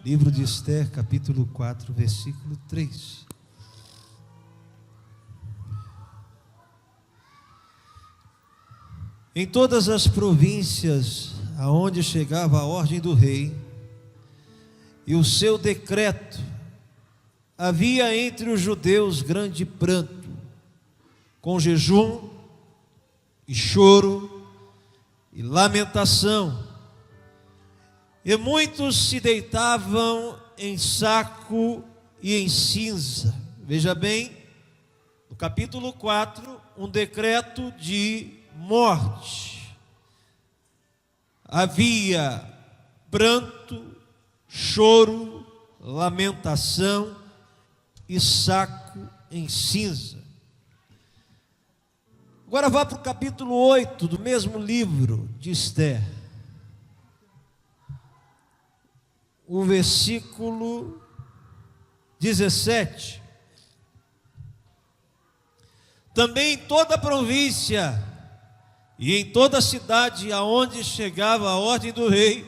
Livro de Esther, capítulo 4, versículo 3. Em todas as províncias aonde chegava a ordem do rei e o seu decreto, havia entre os judeus grande pranto, com jejum e choro e lamentação. E muitos se deitavam em saco e em cinza. Veja bem, no capítulo 4, um decreto de morte. Havia pranto, choro, lamentação e saco em cinza. Agora vá para o capítulo 8 do mesmo livro de Esther. O versículo 17. Também em toda a província e em toda a cidade aonde chegava a ordem do rei,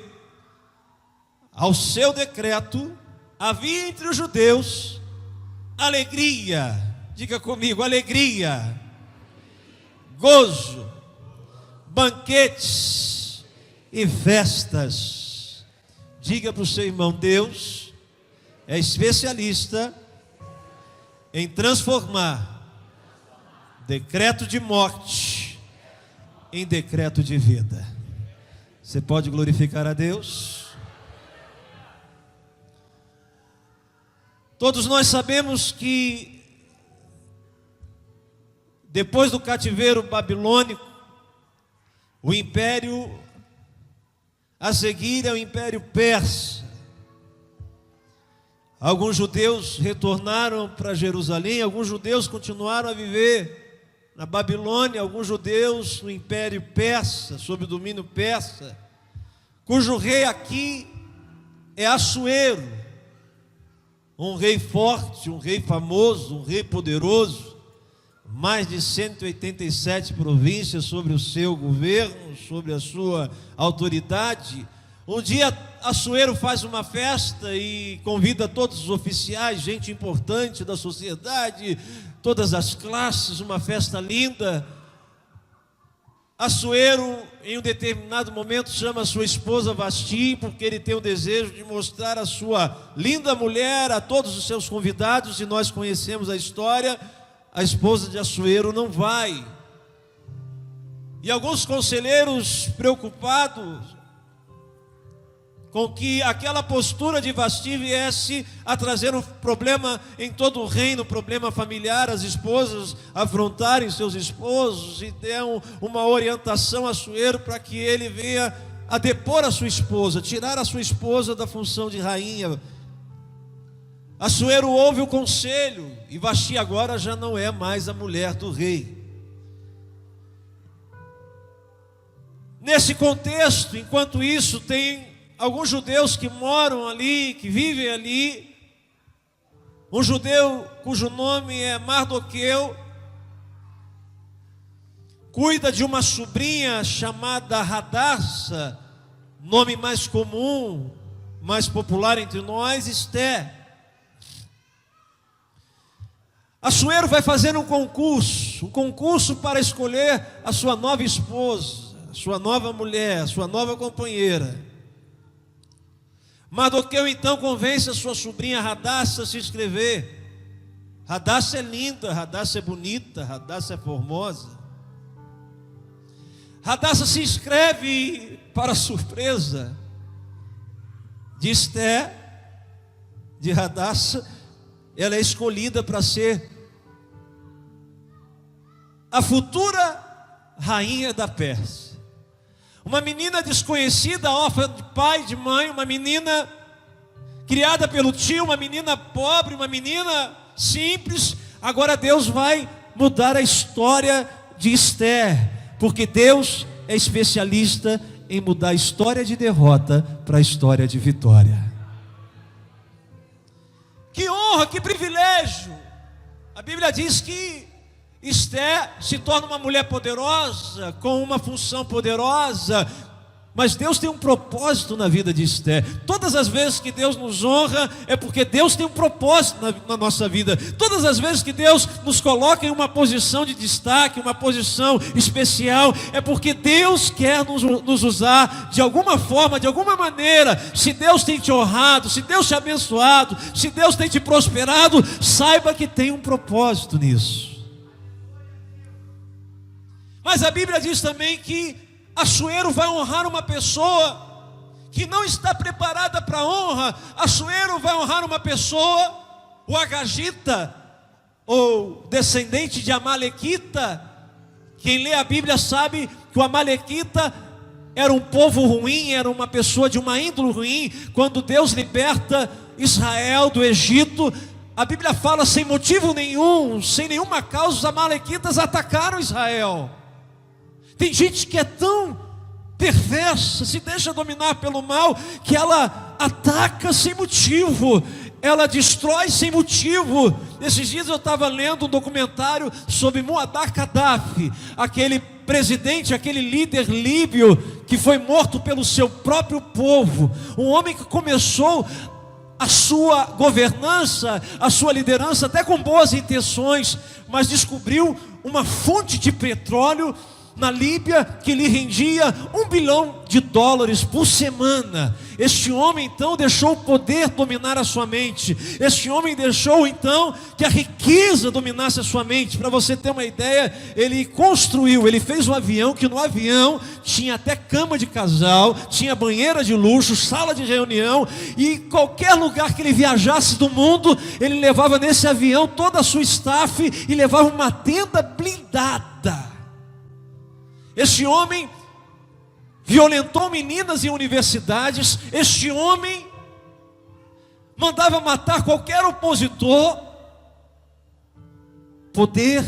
ao seu decreto, havia entre os judeus alegria. Diga comigo, alegria, gozo, banquetes e festas. Diga para o seu irmão, Deus é especialista em transformar decreto de morte em decreto de vida. Você pode glorificar a Deus? Todos nós sabemos que depois do cativeiro babilônico, o império a seguir é o Império Persa. Alguns judeus retornaram para Jerusalém, alguns judeus continuaram a viver na Babilônia, alguns judeus no Império Persa, sob o domínio persa, cujo rei aqui é Assuero, um rei forte, um rei famoso, um rei poderoso, mais de 187 províncias sobre o seu governo, sobre a sua autoridade. Um dia Assuero faz uma festa e convida todos os oficiais, gente importante da sociedade, todas as classes, uma festa linda. Assuero, em um determinado momento, chama a sua esposa Vasti, porque ele tem o desejo de mostrar a sua linda mulher a todos os seus convidados, e nós conhecemos a história. A esposa de Assuero não vai. E alguns conselheiros, preocupados com que aquela postura de Vasti viesse a trazer um problema em todo o reino, problema familiar, as esposas afrontarem seus esposos, e deram uma orientação a Assuero para que ele venha a depor a sua esposa, tirar a sua esposa da função de rainha. Assuero ouve o conselho, e Vasti agora já não é mais a mulher do rei. Nesse contexto, enquanto isso, tem alguns judeus que moram ali, que vivem ali. Um judeu cujo nome é Mardoqueu, cuida de uma sobrinha chamada Hadassa, nome mais comum, mais popular entre nós, Esther. Assuero vai fazer um concurso para escolher a sua nova esposa, a sua nova mulher, a sua nova companheira. Mardoqueu então convence a sua sobrinha Hadassa a se inscrever. Hadassa é linda, Hadassa é bonita, Hadassa é formosa. Hadassa se inscreve, para surpresa de Esther, de Hadassa. Ela é escolhida para ser a futura rainha da Pérsia. Uma menina desconhecida, órfã de pai e de mãe, uma menina criada pelo tio, uma menina pobre, uma menina simples. Agora Deus vai mudar a história de Esther, porque Deus é especialista em mudar a história de derrota para a história de vitória. Que honra, que privilégio! A Bíblia diz que Esther se torna uma mulher poderosa, com uma função poderosa, Mas Deus tem um propósito na vida de Esther. Todas as vezes que Deus nos honra, é porque Deus tem um propósito na nossa vida. Todas as vezes que Deus nos coloca em uma posição de destaque, uma posição especial, é porque Deus quer nos usar de alguma forma, de alguma maneira. Se Deus tem te honrado, se Deus te abençoado, se Deus tem te prosperado, saiba que tem um propósito nisso. Mas a Bíblia diz também que Assuero vai honrar uma pessoa que não está preparada para a honra. Assuero vai honrar uma pessoa, o Agagita, ou descendente de Amalequita. Quem lê a Bíblia sabe que o Amalequita era um povo ruim, era uma pessoa de uma índole ruim. Quando Deus liberta Israel do Egito, a Bíblia fala sem motivo nenhum, sem nenhuma causa, os amalequitas atacaram Israel. Tem gente que é tão perversa, se deixa dominar pelo mal, que ela ataca sem motivo, ela destrói sem motivo. Esses dias eu estava lendo um documentário sobre Muammar Gaddafi, aquele presidente, aquele líder líbio que foi morto pelo seu próprio povo, um homem que começou a sua governança, a sua liderança até com boas intenções, mas descobriu uma fonte de petróleo na Líbia que lhe rendia $1 bilhão por semana. Este homem então deixou o poder dominar a sua mente. Este homem deixou então que a riqueza dominasse a sua mente. Para você ter uma ideia, ele fez um avião que no avião tinha até cama de casal, tinha banheira de luxo, sala de reunião, e qualquer lugar que ele viajasse do mundo, ele levava nesse avião toda a sua staff e levava uma tenda blindada. Este homem violentou meninas em universidades. Este homem mandava matar qualquer opositor. Poder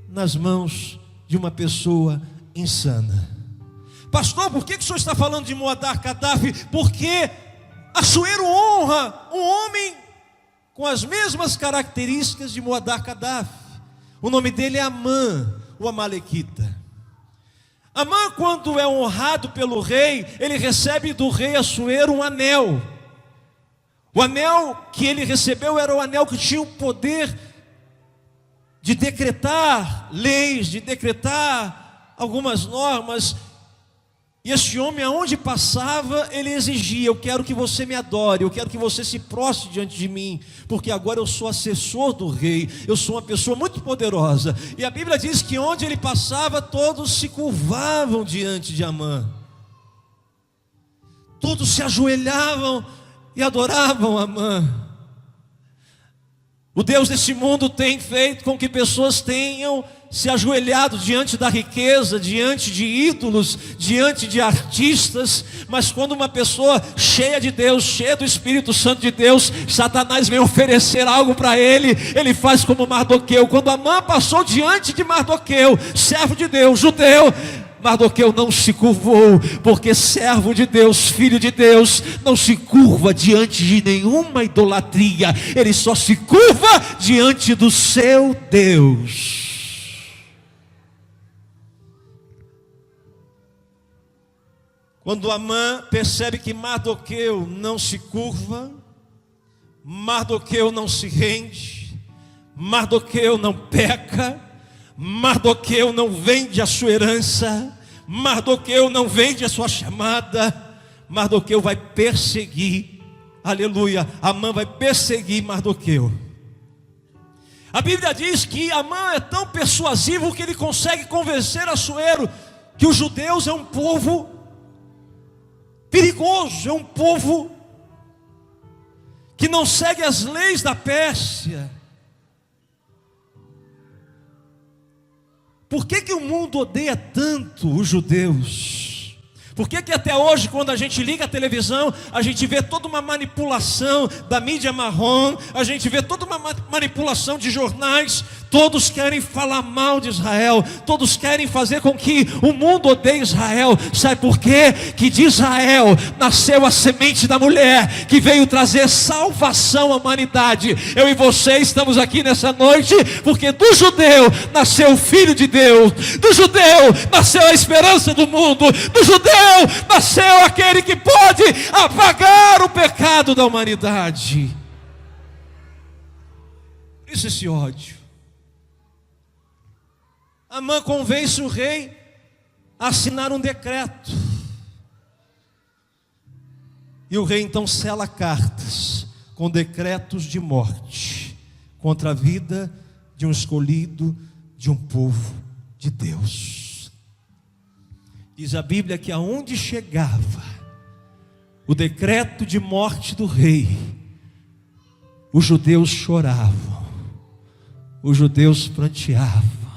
nas mãos de uma pessoa insana. Pastor, por que o senhor está falando de Muammar Gaddafi? Porque Assuero honra um homem com as mesmas características de Muammar Gaddafi. O nome dele é Amã, o Amalequita. Amã, quando é honrado pelo rei, ele recebe do rei Assuero um anel. O anel que ele recebeu era o anel que tinha o poder de decretar leis, de decretar algumas normas. E este homem, aonde passava, ele exigia: eu quero que você me adore, eu quero que você se prostre diante de mim, porque agora eu sou assessor do rei, eu sou uma pessoa muito poderosa. E a Bíblia diz que onde ele passava, todos se curvavam diante de Amã. Todos se ajoelhavam e adoravam Amã. O Deus desse mundo tem feito com que pessoas tenham se ajoelhado diante da riqueza, diante de ídolos, diante de artistas. Mas quando uma pessoa cheia de Deus, cheia do Espírito Santo de Deus, Satanás vem oferecer algo para ele, ele faz como Mardoqueu. Quando Amã passou diante de Mardoqueu, servo de Deus, judeu, Mardoqueu não se curvou, porque servo de Deus, filho de Deus, não se curva diante de nenhuma idolatria, ele só se curva diante do seu Deus. Quando Amã percebe que Mardoqueu não se curva, Mardoqueu não se rende, Mardoqueu não peca, Mardoqueu não vende a sua herança, Mardoqueu não vende a sua chamada, Mardoqueu vai perseguir, aleluia, Amã vai perseguir Mardoqueu. A Bíblia diz que Amã é tão persuasivo que ele consegue convencer Assuero que os judeus é um povo perigoso, é um povo que não segue as leis da Pérsia. Por que o mundo odeia tanto os judeus? Por que até hoje, quando a gente liga a televisão, a gente vê toda uma manipulação da mídia marrom, a gente vê toda uma manipulação de jornais, todos querem falar mal de Israel, todos querem fazer com que o mundo odeie Israel. Sabe por quê? Que de Israel nasceu a semente da mulher, que veio trazer salvação à humanidade. Eu e você estamos aqui nessa noite, porque do judeu nasceu o Filho de Deus, do judeu nasceu a esperança do mundo, do judeu nasceu aquele que pode apagar o pecado da humanidade. Isso, esse ódio. Amã convence o rei a assinar um decreto, e o rei então sela cartas com decretos de morte contra a vida de um escolhido, de um povo de Deus. Diz a Bíblia que aonde chegava o decreto de morte do rei, os judeus choravam, os judeus pranteavam,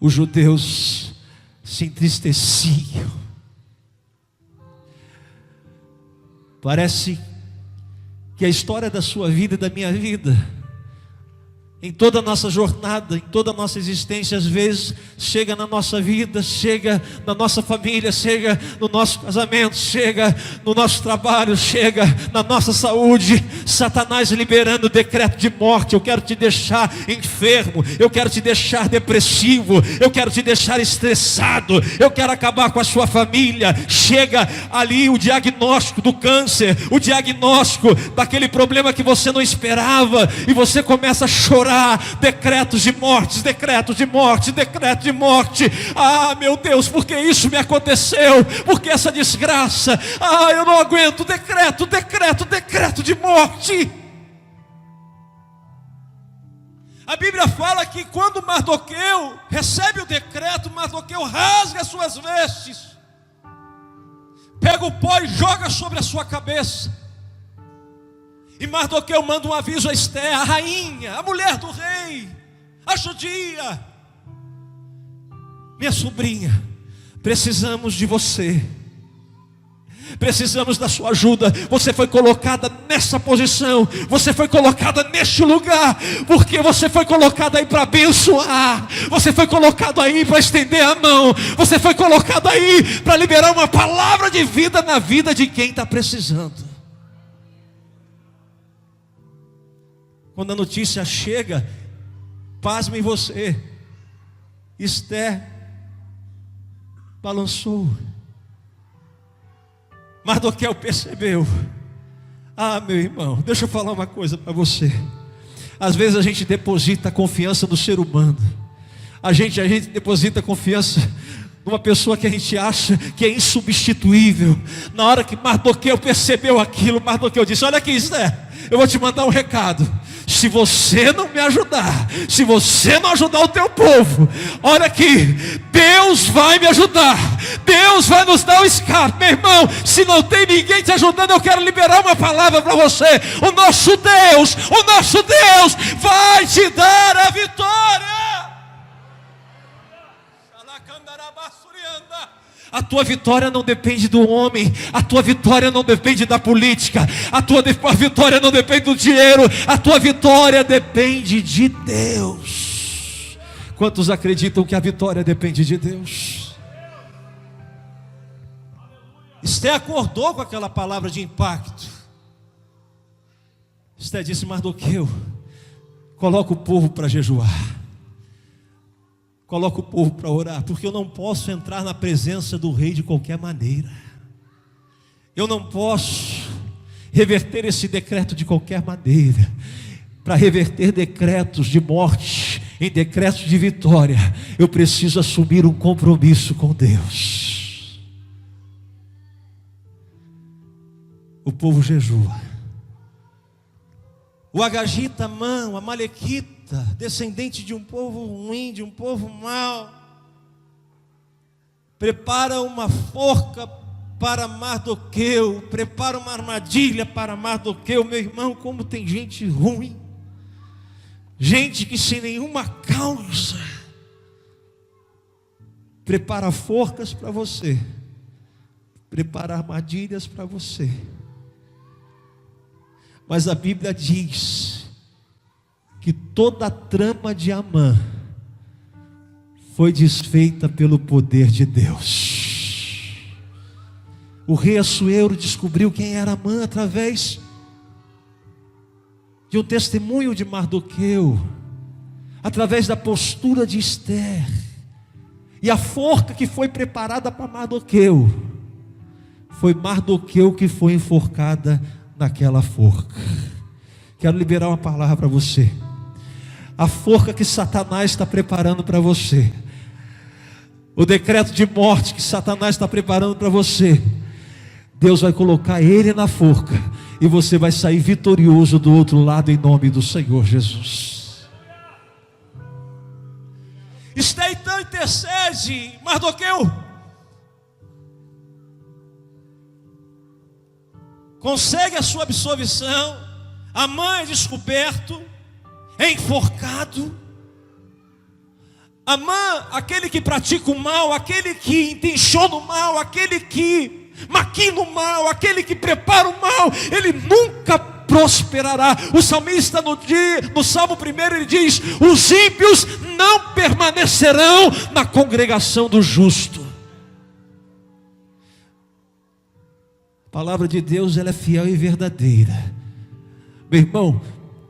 os judeus se entristeciam. Parece que a história da sua vida e da minha vida, em toda a nossa jornada, em toda a nossa existência, às vezes chega na nossa vida, chega na nossa família, chega no nosso casamento, chega no nosso trabalho, chega na nossa saúde, Satanás liberando decreto de morte. Eu quero te deixar enfermo, eu quero te deixar depressivo, eu quero te deixar estressado, eu quero acabar com a sua família. Chega ali o diagnóstico do câncer, o diagnóstico daquele problema que você não esperava, e você começa a chorar. Decretos de morte, decretos de morte, decreto de morte. Ah, meu Deus, por que isso me aconteceu? Por que essa desgraça? Ah, eu não aguento. Decreto, decreto, decreto de morte. A Bíblia fala que quando Mardoqueu recebe o decreto, Mardoqueu rasga as suas vestes, pega o pó e joga sobre a sua cabeça. E Mardoqueu manda um aviso a Esté, a rainha, a mulher do rei, a judia: minha sobrinha, precisamos de você, precisamos da sua ajuda. Você foi colocada nessa posição, você foi colocada neste lugar, porque você foi colocado aí para abençoar, você foi colocado aí para estender a mão, você foi colocado aí para liberar uma palavra de vida na vida de quem está precisando. Quando a notícia chega, pasme você, Esté balançou. Mardoqueu percebeu. Ah, meu irmão, deixa eu falar uma coisa para você. Às vezes a gente deposita a confiança no ser humano, a gente deposita a confiança numa pessoa que a gente acha que é insubstituível. Na hora que Mardoqueu percebeu aquilo, Mardoqueu disse: olha aqui, Esté, eu vou te mandar um recado. Se você não me ajudar, se você não ajudar o teu povo, olha aqui, Deus vai me ajudar, Deus vai nos dar o escape. Meu irmão, se não tem ninguém te ajudando, eu quero liberar uma palavra para você. O nosso Deus vai te dar a vitória. A tua vitória não depende do homem, a tua vitória não depende da política, a tua vitória não depende do dinheiro, a tua vitória depende de Deus. Quantos acreditam que a vitória depende de Deus? Esté acordou com aquela palavra de impacto. Esté disse: Mardoqueu, coloca o povo para jejuar, coloca o povo para orar, porque eu não posso entrar na presença do rei de qualquer maneira. Eu não posso reverter esse decreto de qualquer maneira. Para reverter decretos de morte em decretos de vitória, eu preciso assumir um compromisso com Deus. O povo jejua. O agagita, Amã, o amalequita, descendente de um povo ruim, de um povo mau, prepara uma forca para Mardoqueu, prepara uma armadilha para Mardoqueu. Meu irmão, como tem gente ruim, gente que sem nenhuma causa prepara forcas para você, preparar armadilhas para você. Mas a Bíblia diz que toda a trama de Amã foi desfeita pelo poder de Deus. O rei Assuero descobriu quem era Amã através de um testemunho de Mardoqueu, através da postura de Ester. E a forca que foi preparada para Mardoqueu, foi Mardoqueu que foi enforcada naquela forca. Quero liberar uma palavra para você. A forca que Satanás está preparando para você, o decreto de morte que Satanás está preparando para você, Deus vai colocar ele na forca, e você vai sair vitorioso do outro lado, em nome do Senhor Jesus. Ester então intercede. Mardoqueu consegue a sua absolvição. Amã é descoberto, é enforcado. Amã, aquele que pratica o mal, aquele que intenciona o mal, aquele que maquina o mal, aquele que prepara o mal, ele nunca prosperará. O salmista no Salmo 1 ele diz: os ímpios não permanecerão na congregação do justo. A palavra de Deus, ela é fiel e verdadeira. Meu irmão,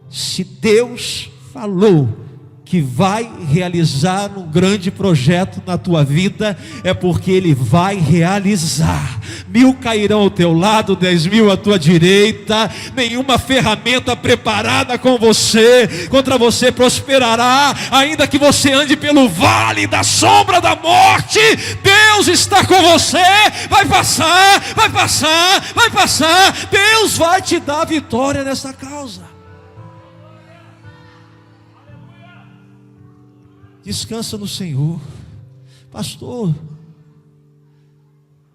se Deus falou que vai realizar um grande projeto na tua vida, é porque Ele vai realizar. 1000 cairão ao teu lado, 10.000 à tua direita, nenhuma ferramenta preparada contra você prosperará. Ainda que você ande pelo vale da sombra da morte, Deus está com você. Vai passar, vai passar, vai passar. Deus vai te dar vitória nessa causa. Descansa no Senhor. Pastor,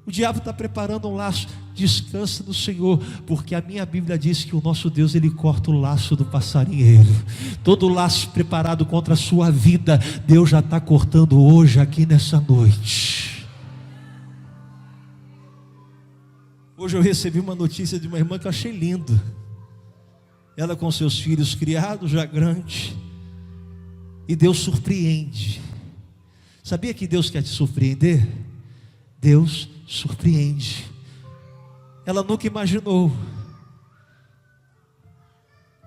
o diabo está preparando um laço. Descansa no Senhor, porque a minha Bíblia diz que o nosso Deus, Ele corta o laço do passarinheiro. Todo laço preparado contra a sua vida, Deus já está cortando hoje, aqui nessa noite. Hoje eu recebi uma notícia de uma irmã que eu achei lindo. Ela com seus filhos criados, já grandes, e Deus surpreende. Sabia que Deus quer te surpreender? Deus surpreende. Ela nunca imaginou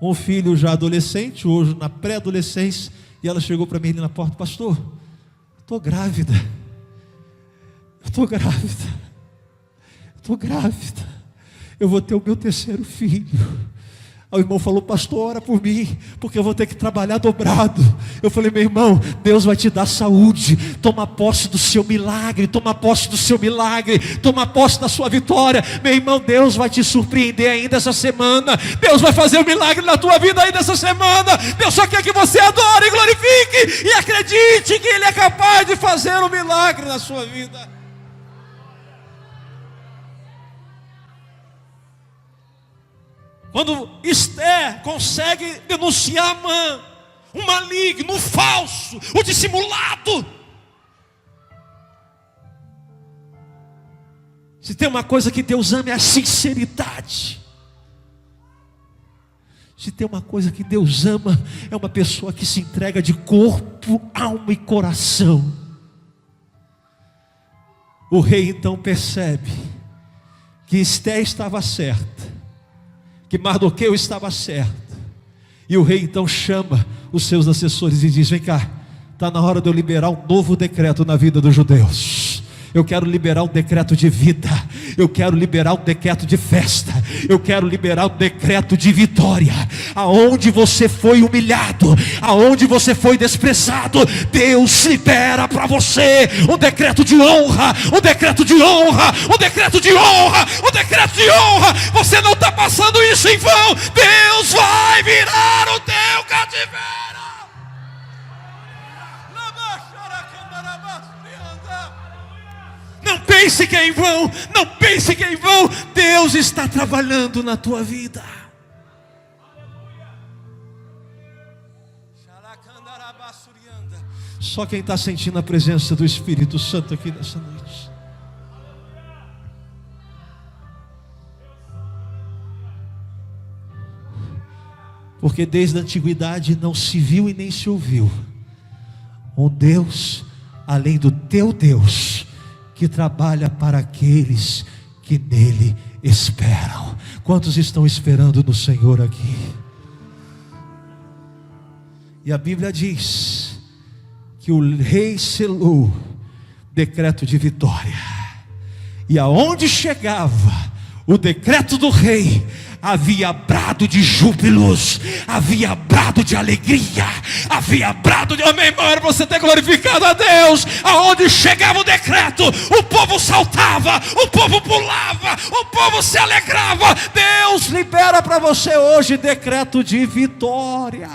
um filho já adolescente, hoje na pré-adolescência, e ela chegou para mim ali na porta: pastor, estou grávida, eu vou ter o meu 3º filho. Aí o irmão falou: pastor, ora por mim, porque eu vou ter que trabalhar dobrado. Eu falei: meu irmão, Deus vai te dar saúde. Toma posse do seu milagre, toma posse do seu milagre, toma posse da sua vitória. Meu irmão, Deus vai te surpreender ainda essa semana. Deus vai fazer um milagre na tua vida ainda essa semana. Deus só quer que você adore e glorifique e acredite que Ele é capaz de fazer um milagre na sua vida. Quando Ester consegue denunciar Amã, o maligno, o falso, o dissimulado. Se tem uma coisa que Deus ama, é a sinceridade. Se tem uma coisa que Deus ama, é uma pessoa que se entrega de corpo, alma e coração. O rei então percebe que Ester estava certa, que Mardoqueu estava certo. E o rei então chama os seus assessores e diz: vem cá, está na hora de eu liberar um novo decreto na vida dos judeus. Eu quero liberar um decreto de vida, eu quero liberar um decreto de festa, eu quero liberar um decreto de vitória. Aonde você foi humilhado, aonde você foi desprezado, Deus libera para você um decreto de honra, um decreto de honra, um decreto de honra, um decreto de honra. Você não está passando isso em vão. Deus vai virar o teu cativeiro. Não pense que é em vão, não pense que é em vão. Deus está trabalhando na tua vida. Só quem está sentindo a presença do Espírito Santo aqui nessa noite. Porque desde a antiguidade não se viu e nem se ouviu um Deus além do teu Deus, que trabalha para aqueles que nele esperam. Quantos estão esperando no Senhor aqui? E a Bíblia diz que o rei selou decreto de vitória, e aonde chegava o decreto do rei, havia brado de júbilos, havia brado de alegria, havia brado de... Amém, irmão, você tem glorificado a Deus. Aonde chegava o decreto, o povo saltava, o povo pulava, o povo se alegrava. Deus libera para você hoje decreto de vitória.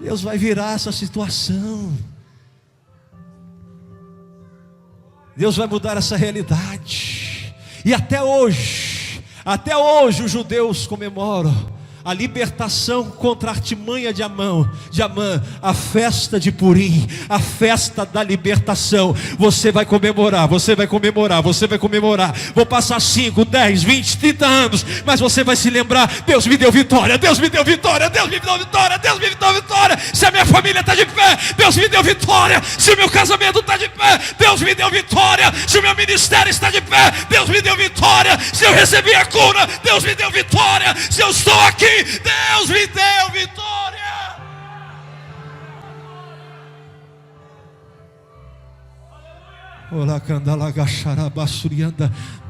Deus vai virar essa situação. Deus vai mudar essa realidade. E até hoje os judeus comemoram a libertação contra a artimanha de Amã, a festa de Purim, a festa da libertação. Você vai comemorar, você vai comemorar, você vai comemorar. Vou passar 5, 10, 20, 30 anos, mas você vai se lembrar: Deus me deu vitória, Deus me deu vitória, Deus me deu vitória, Deus me deu vitória. Se a minha família está de pé, Deus me deu vitória. Se o meu casamento está de pé, Deus me deu vitória. Se o meu ministério está de pé, Deus me deu vitória. Se eu recebi a cura, Deus me deu vitória. Se eu estou aqui, Deus me deu vitória.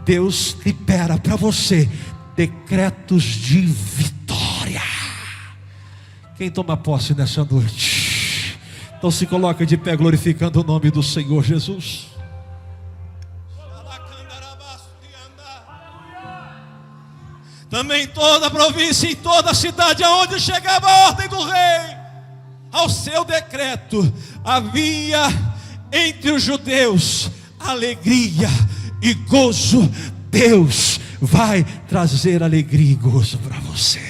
Deus libera para você decretos de vitória. Quem toma posse nessa noite? Então se coloca de pé glorificando o nome do Senhor Jesus. Também em toda a província, em toda a cidade, aonde chegava a ordem do rei, ao seu decreto, havia entre os judeus alegria e gozo. Deus vai trazer alegria e gozo para você.